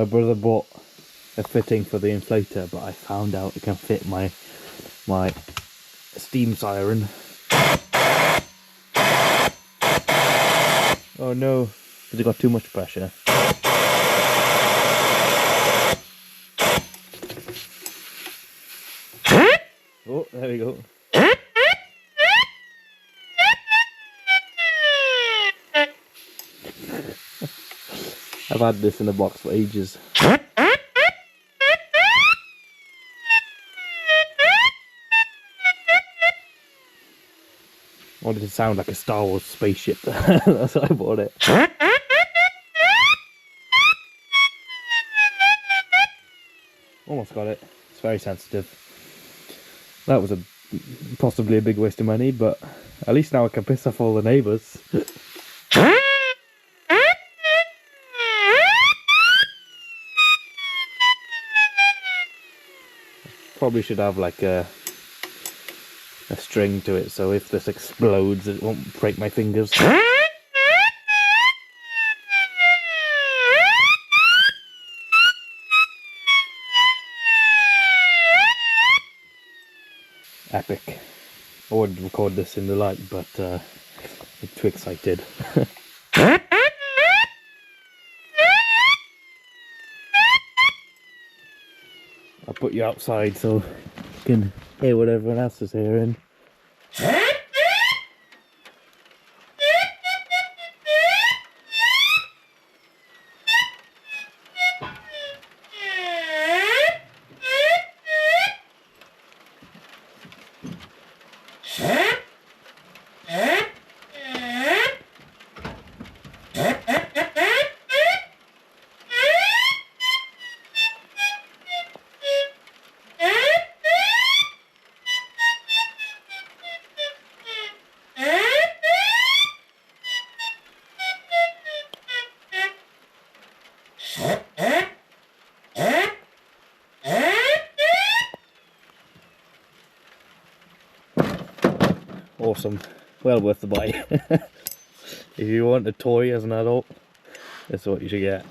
My brother bought a fitting for the inflator, but I found out it can fit my steam siren. Oh no, because it got too much pressure. Oh, there we go. I've had this in a box for ages. Wanted to sound like a Star Wars spaceship. That's why I bought it. Almost got it. It's very sensitive. That was possibly a big waste of money, but at least now I can piss off all the neighbours. Probably should have like a string to it, so if this explodes it won't break my fingers. Epic. I wouldn't record this in the light, but I'm too excited. I'll put you outside so you can hear what everyone else is hearing. Awesome, well worth the buy. If you want a toy as an adult, that's what you should get.